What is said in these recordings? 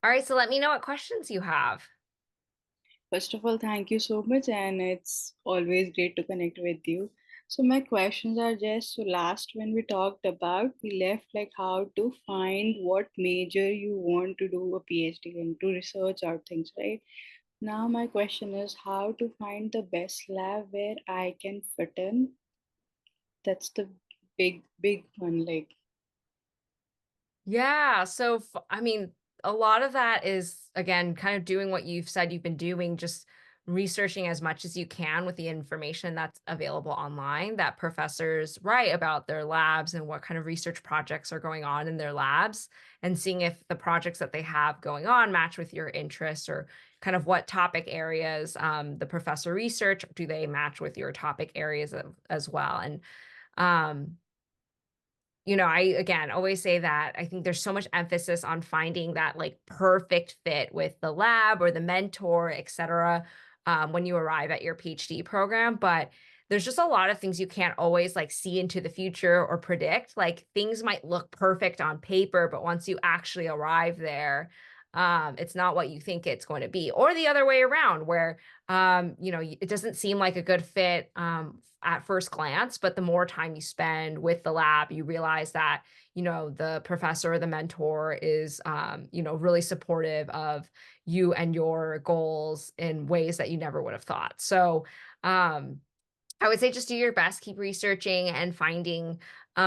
All right, so let me know what questions you have. First of all, thank you so much, and it's always great to connect with you. So, my questions are just so last when we talked about, we left like how to find what major you want to do a PhD in to research out things, right? Now, my question is how to find the best lab where I can fit in. That's the big one. Like, Yeah, so I mean, a lot of that is again kind of doing what you've said you've been doing, just researching as much as you can with the information that's available online that professors write about their labs and what kind of research projects are going on in their labs, and seeing if the projects that they have going on match with your interests, or kind of what topic areas the professor research do they match with your topic areas as well. And um, I again always say that I think there's so much emphasis on finding that like perfect fit with the lab or the mentor, et cetera, when you arrive at your PhD program. But there's just a lot of things you can't always like see into the future or predict. Like things might look perfect on paper, but once you actually arrive there, it's not what you think it's going to be. Or the other way around, where it doesn't seem like a good fit at first glance, but the more time you spend with the lab, you realize that, the professor or the mentor is, really supportive of you and your goals in ways that you never would have thought. So, I would say just do your best, keep researching and finding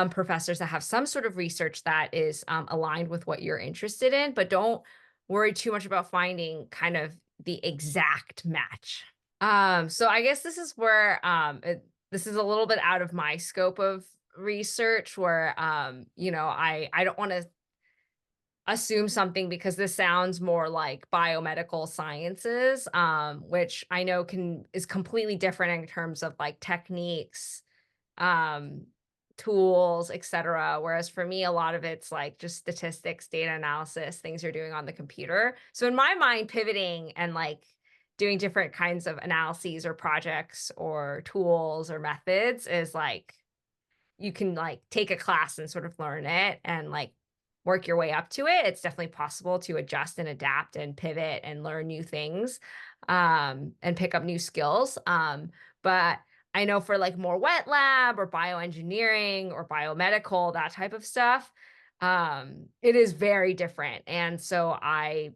professors that have some sort of research that is aligned with what you're interested in, but don't worry too much about finding kind of the exact match. So I guess this is where this is a little bit out of my scope of research, where I don't want to assume something because this sounds more like biomedical sciences, which I know can is completely different in terms of like techniques, um, tools, etc. Whereas for me, a lot of it's like just statistics, data analysis, things you're doing on the computer. So in my mind, pivoting and like doing different kinds of analyses or projects or tools or methods is like you can like take a class and sort of learn it and like work your way up to it. It's definitely possible to adjust and adapt and pivot and learn new things, and pick up new skills. But I know for like more wet lab or bioengineering or biomedical, that type of stuff, it is very different. And so I'm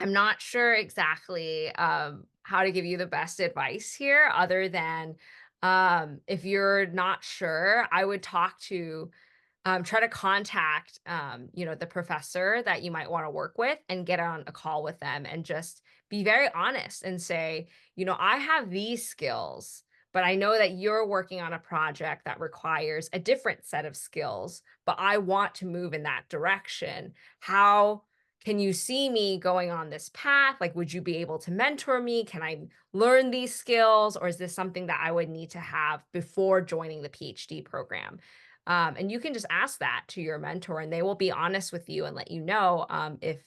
not sure exactly how to give you the best advice here, other than if you're not sure, I would try to contact, the professor that you might want to work with and get on a call with them and just be very honest and say, I have these skills, but I know that you're working on a project that requires a different set of skills, but I want to move in that direction. How can you see me going on this path? Like, would you be able to mentor me? Can I learn these skills? Or is this something that I would need to have before joining the PhD program? And you can just ask that to your mentor, and they will be honest with you and let you know if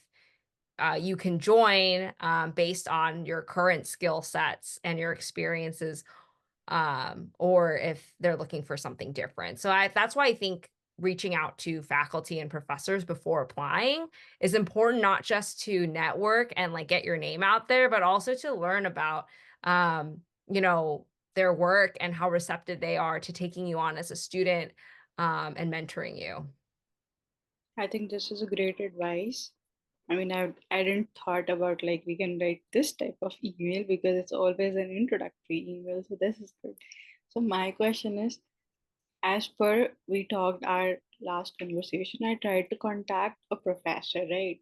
you can join based on your current skill sets and your experiences, or if they're looking for something different. So that's why I think reaching out to faculty and professors before applying is important, not just to network and like get your name out there, but also to learn about, um, you know, their work and how receptive they are to taking you on as a student, and mentoring you. I think this is a great advice. I mean, I didn't thought about like we can write this type of email because it's always an introductory email. So this is good. So my question is, as per we talked our last conversation, I tried to contact a professor, right?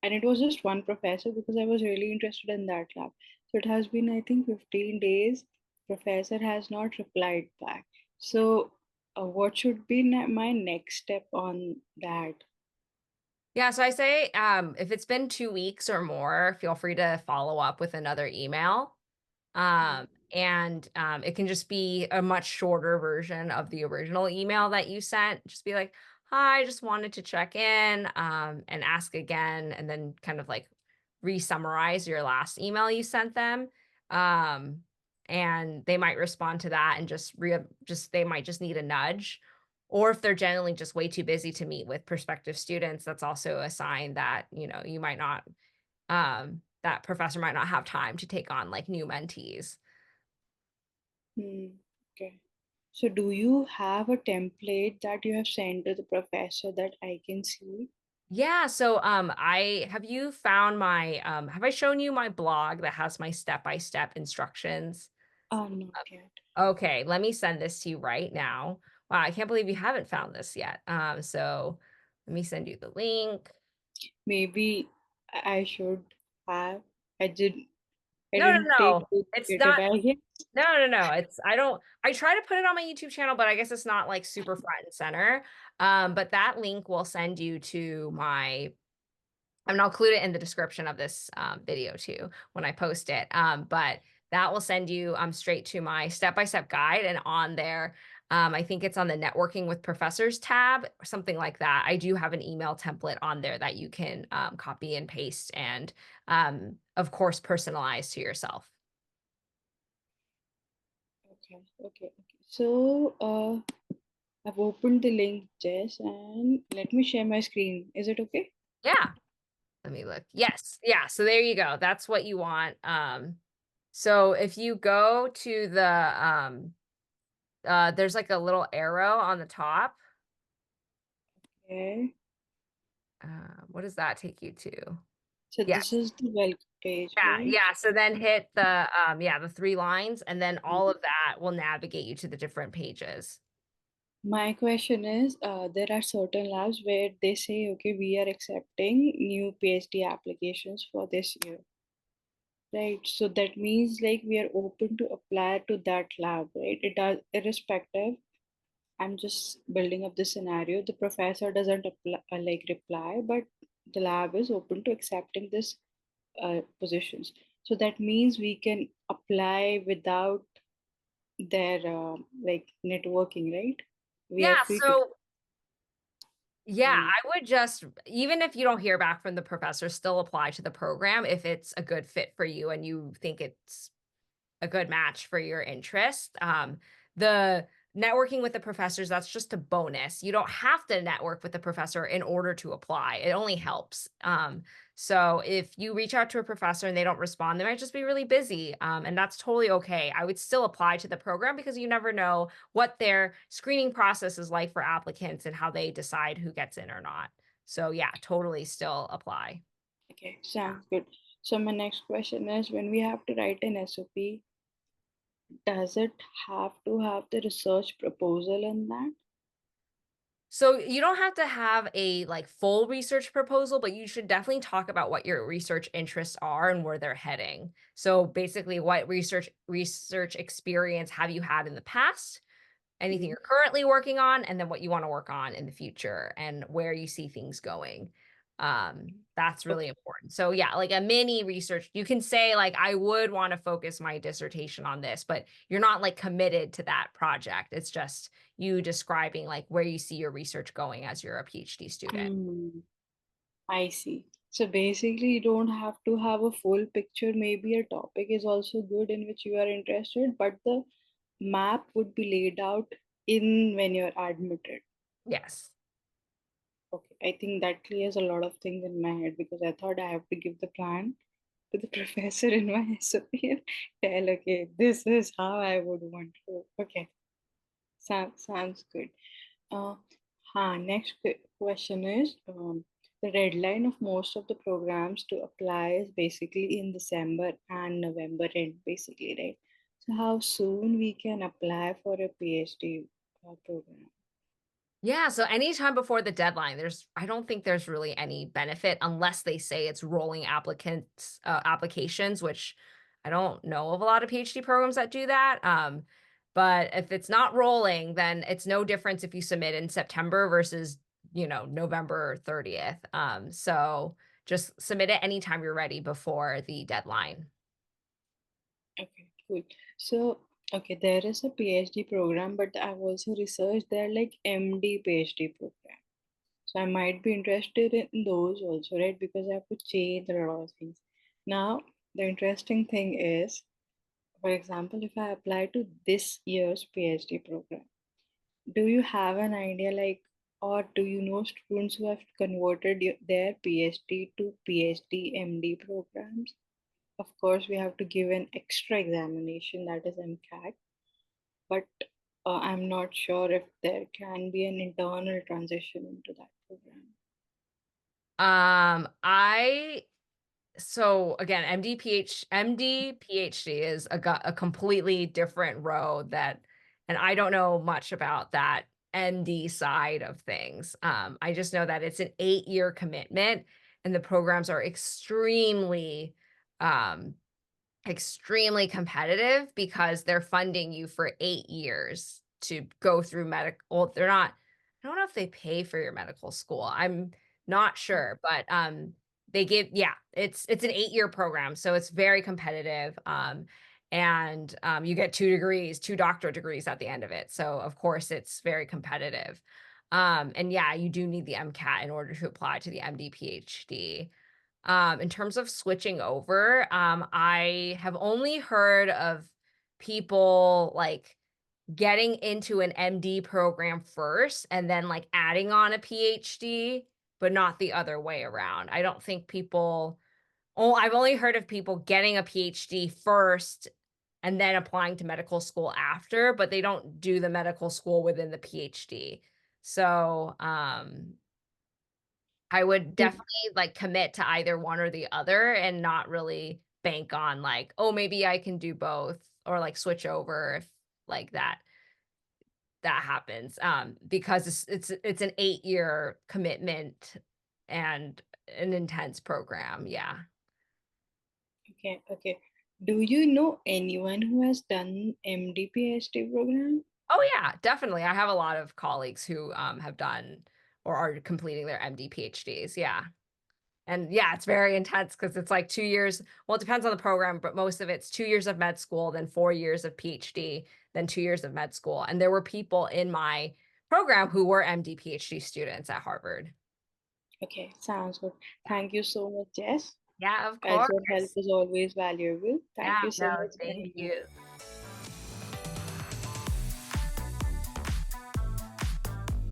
And it was just one professor because I was really interested in that lab. So it has been, I think, 15 days. Professor has not replied back. So what should be my next step on that? Yeah, so I say if it's been 2 weeks or more, feel free to follow up with another email. And it can just be a much shorter version of the original email that you sent. Just be like, hi, just wanted to check in, and ask again, and then kind of like re-summarize your last email you sent them. Um, and they might respond to that and just they might just need a nudge. Or if they're generally just way too busy to meet with prospective students, that's also a sign that, you might not that professor might not have time to take on like new mentees. Hmm. Okay. So do you have a template that you have sent to the professor that I can see? Yeah, so I have you found my have I shown you my blog that has my step-by-step instructions? Not yet. Okay, let me send this to you right now. Wow, I can't believe you haven't found this yet. So let me send you the link. Maybe I should have. I did. I No, no, didn't take no. the It's initiative. not. I guess. No, no, no. I don't. I try to put it on my YouTube channel, but I guess it's not like super front and center. But that link will send you to my and I'll include it in the description of this video too when I post it. But that will send you straight to my step-by-step guide. And on there, I think it's on the networking with professors tab or something like that. I do have an email template on there that you can copy and paste and, of course, personalize to yourself. Okay. Okay. Okay. So, I've opened the link, Jess, and let me share my screen. Is it okay? Yeah. Let me look. Yes. Yeah. So there you go. That's what you want. So if you go to there's like a little arrow on the top. Okay. What does that take you to? So this Yes. is the welcome page, Yeah, right? yeah. So then hit the 3 lines, and then all Mhm. of that will navigate you to the different pages. My question is, there are certain labs where they say, okay, we are accepting new PhD applications for this year, right? So that means like we are open to apply to that lab, right? It does irrespective. I'm just building up the scenario. The professor doesn't apply, reply, but the lab is open to accepting this positions. So that means we can apply without their networking, right? We Yeah, are free to. so yeah, Mm, I would just even if you don't hear back from the professor, still apply to the program if it's a good fit for you and you think it's a good match for your interest. The networking with the professors, that's just a bonus. You don't have to network with the professor in order to apply. It only helps. So if you reach out to a professor and they don't respond, they might just be really busy. And that's totally okay. I would still apply to the program because you never know what their screening process is like for applicants and how they decide who gets in or not. So yeah, totally still apply. okay, sounds good. So my next question is, when we have to write an SOP, does it have to have the research proposal in that? So you don't have to have a like full research proposal, but you should definitely talk about what your research interests are and where they're heading. So basically, what research experience have you had in the past? Anything Mhm. you're currently working on, and then what you want to work on in the future and where you see things going. That's really Okay. important. So yeah, like a mini research, you can say like I would want to focus my dissertation on this, but you're not like committed to that project. It's just you describing like where you see your research going as you're a PhD student. Hmm, I see. So basically, you don't have to have a full picture. Maybe a topic is also good in which you are interested, but the map would be laid out in when you're admitted. Yes. Okay, I think that clears a lot of things in my head because I thought I have to give the plan to the professor in my SOP and tell, okay, this is how I would want to. Okay, sounds good. Uh, next question is, the deadline of most of the programs to apply is basically in December and November end, basically, right? So how soon we can apply for a PhD program? Yeah, so anytime before the deadline, I don't think there's really any benefit unless they say it's rolling applications, which I don't know of a lot of PhD programs that do that. But if it's not rolling, then it's no difference if you submit in September versus, November 30th. So just submit it anytime you're ready before the deadline. Okay, cool. So, okay, there is a PhD program, but I've also researched there are like MD PhD program. So I might be interested in those also, right? Because I have to change a lot of things. Now, the interesting thing is, for example, if I apply to this year's PhD program, do you have an idea like, or do you know students who have converted their PhD to PhD MD programs? Of course, we have to give an extra examination that is MCAT, but I'm not sure if there can be an internal transition into that program. I So again, MD PhD is a completely different road that, and I don't know much about that MD side of things. I just know that it's an 8-year commitment, and the programs are um, extremely competitive because they're funding you for 8 years to go through medical. Well, they're not, I don't know if they pay for your medical school. I'm not sure, but, they give, yeah, it's an 8-year program, so it's very competitive, and, you get 2 degrees, 2 doctorate degrees at the end of it, so of course it's very competitive. And yeah, you do need the MCAT in order to apply to the MD, PhD. In terms of switching over, I have only heard of people like getting into an MD program first and then like adding on a PhD, but not the other way around. I don't think people, oh, I've only heard of people getting a PhD first and then applying to medical school after, but they don't do the medical school within the PhD. So, I would Mm. definitely, like, commit to either one or the other and not really bank on, like, "Oh, maybe I can do both," or, like, switch over if, like, that happens, because it's an 8-year commitment and an intense program, yeah. Okay, okay. Do you know anyone who has done MD PhD program? Oh, yeah, definitely, I have a lot of colleagues who, have done or are completing their MD, PhDs, yeah. And yeah, it's very intense because it's like 2 years, well, it depends on the program, but most of it's 2 years of med school, then 4 years of PhD, then 2 years of med school, and there were people in my program who were MD, PhD students at Harvard. Okay, sounds good. Thank you so much, Jess. Yeah, of As course. your help is always valuable. Yeah, Thank you no, so much, thank Mahima. you.